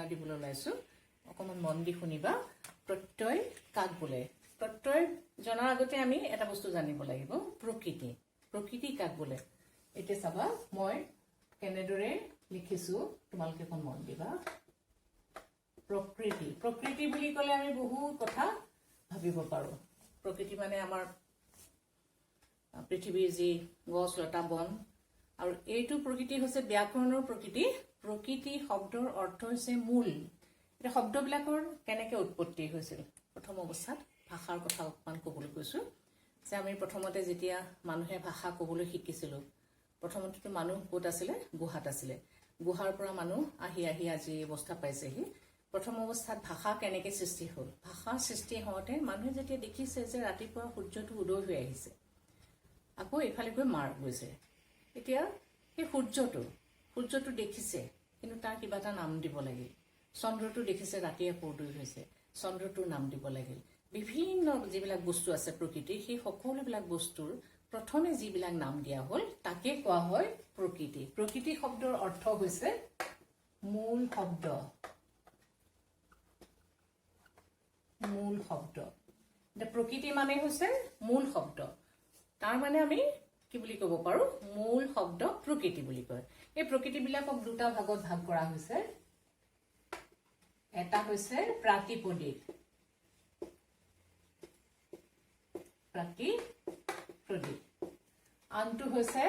ধাৰণা দিবলৈ ওলাইছো অকমান মন দি শুনিবা প্ৰত্যয় কাক বোলে প্ৰত্যয় জনাৰ আগতে আমি এটা বস্তু জানিব লাগিব প্ৰকৃতি প্ৰকৃতি কাক বোলে এতিয়া চাবা মই কেনেদৰে লিখিছো তোমালোকে কোন মন দিবা প্ৰকৃতি প্ৰকৃতি বুলি ক'লে আমি বহু কথা ভাবিব পাৰো প্ৰকৃতি মানে আমাৰ পৃথিৱীৰ যি গছ লতা বন আৰু এইটো প্ৰকৃতি হৈছে ব্যাকৰণৰ প্ৰকৃতি প্ৰকৃতি শব্দৰ অৰ্থ হৈছে মূল এটা শব্দবিলাকৰ কেনেকৈ উৎপত্তি হৈছিল প্ৰথম অৱস্থাত ভাষাৰ কথা অকমান ক'বলৈ কৈছো যে আমি প্ৰথমতে যেতিয়া মানুহে ভাষা ক'বলৈ শিকিছিল প্ৰথমতেতো মানুহ ক'ত আছিলে গুহাত আছিলে গুহাৰ পৰা মানুহ আহি আহি আজি অৱস্থা পাইছেহি প্ৰথম অৱস্থাত ভাষা কেনেকৈ সৃষ্টি হ'ল ভাষা সৃষ্টি হওঁতে মানুহে যেতিয়া দেখিছে যে ৰাতিপুৱা সূৰ্যটো উদয় হৈ আহিছে আকৌ এফালে গৈ মাৰ গৈছে এতিয়া এই সূৰ্যটো দেখিছে কিন্তু তাৰ কিবা এটা নাম দিব লাগিল চন্দ্ৰটো দেখিছে ৰাতি আকৌ উদয় হৈছে চন্দ্ৰটোৰ নাম দিব লাগিল বিভিন্ন যিবিলাক বস্তু আছে প্ৰকৃতিৰ সেই সকলোবিলাক বস্তুৰ প্ৰথমে যিবিলাক নাম দিয়া হ'ল তাকে কোৱা হয় প্ৰকৃতি প্ৰকৃতি শব্দৰ অৰ্থ হৈছে মূল শব্দ এটা প্ৰকৃতি মানে হৈছে মূল শব্দ তাৰ মানে আমি কি বুলি ক'ব পাৰো মূল শব্দ প্ৰকৃতি বুলি কয় এই প্ৰকৃতিবিলাকক দুটা ভাগত ভাগ কৰা হৈছে এটা হৈছে প্ৰাতিপদিক আনটো হৈছে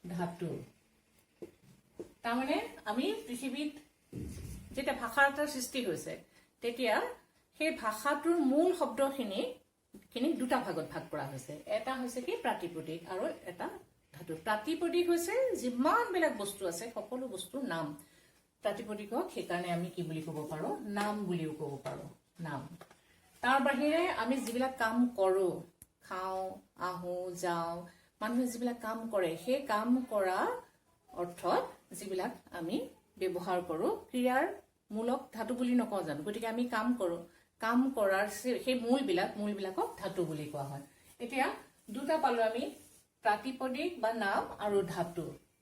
ধাতু তাৰমানে আমি পৃথিৱীত যেতিয়া ভাষাৰ এটা সৃষ্টি হৈছে তেতিয়া সেই ভাষাটোৰ মূল শব্দখিনি দুটা ভাগত ভাগ কৰা হৈছে এটা হৈছে কি প্ৰাতিপদিক আৰু এটা ধাতু প্ৰাতিপদিক হৈছে যিমানবিলাক বস্তু আছে সকলো বস্তুৰ নাম প্ৰাতিপদিকক সেইকাৰণে আমি কি বুলি ক'ব পাৰো নাম বুলিও ক'ব পাৰো নাম তাৰ বাহিৰে আমি যিবিলাক কাম কৰো খাওঁ আহো যাওঁ মানুহে যিবিলাক কাম কৰে সেই কাম কৰা অৰ্থত যিবিলাক আমি ব্যৱহাৰ কৰো ক্ৰিয়াৰ মূলক ধাতু বুলি নকওঁ জানো গতিকে আমি কাম কৰো কাম কৰাৰ সেই মূলবিলাকক ধাতু বুলি কোৱা হয় এতিয়া দুটা পালো আমি প্ৰাতিপদিক বা নাম আৰু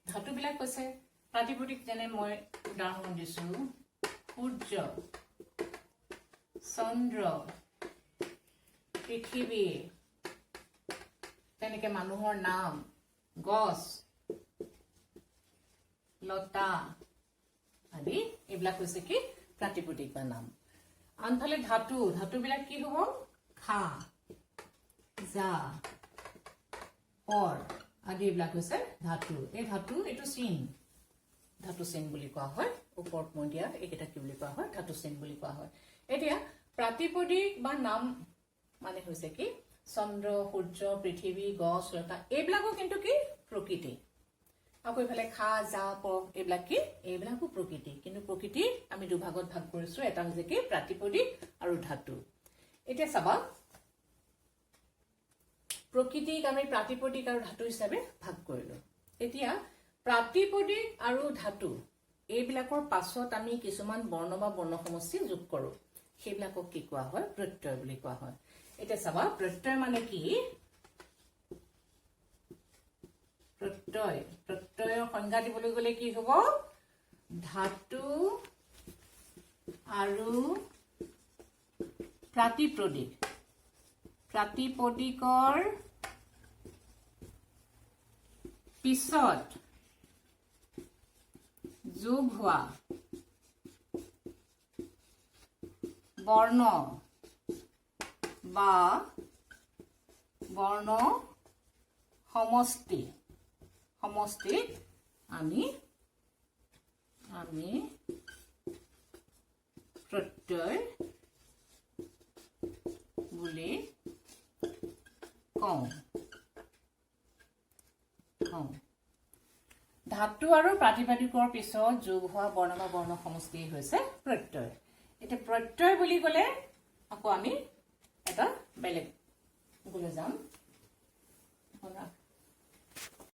ধাতুবিলাক হৈছে প্ৰাতিপদিক যেনে মই উদাহৰণ দিছো সূৰ্য চন্দ্ৰ পৃথিৱী তেনেকে মানুহৰ নাম গছ লতা আদি এইবিলাক হৈছে কি প্ৰাতিপদিক বা নাম আনফালে ধাতুবিলাক কি হ'ব খা যা পৰ আদি এইবিলাক হৈছে ধাতু এই ধাতু এইটো চিন ধাতু চিন বুলি কোৱা হয় ওপৰত মই দিয়া এইকেইটা কি বুলি কোৱা হয় ধাতু চিন বুলি কোৱা হয় এতিয়া প্ৰাতিপদিক বা নাম মানে হৈছে কি চন্দ্ৰ সূৰ্য পৃথিৱী গছ লতা এইবিলাকো কিন্তু কি প্ৰকৃতি আকৌ এইফালে খা যা পৰ এইবিলাক কি এইবিলাকো প্ৰকৃতি কিন্তু প্ৰকৃতি আমি দুভাগত ভাগ কৰিছো এটা হৈছে কি প্ৰাতিপদিক আৰু ধাতু এতিয়া চাবা প্ৰকৃতিক আমি প্ৰাতিপদিক আৰু ধাতু হিচাপে ভাগ কৰিলো এতিয়া প্ৰাতিপদিক আৰু ধাতু এইবিলাকৰ পাছত আমি কিছুমান বৰ্ণ বা বৰ্ণ সমষ্টি যোগ কৰো সেইবিলাকক কি কোৱা হয় প্ৰত্যয় বুলি কোৱা হয় এতিয়া চাবা প্ৰত্যয় মানে কি প্ৰত্যয়ৰ সংজ্ঞা দিবলৈ গ'লে কি হ'ব ধাতু আৰু প্ৰাতিপদিকৰ পিছত যোগ হোৱা বৰ্ণ বা বৰ্ণ সমষ্টিক আমি প্ৰত্যয় বুলি কওঁ ধাতু আৰু প্ৰাতিপদিকৰ পিছত যোগ হোৱা বৰ্ণ বা বৰ্ণ সমষ্টি হৈছে প্ৰত্যয় এতিয়া প্ৰত্যয় বুলি ক'লে আকৌ আমি এটা বেলেগ গ'লে যাম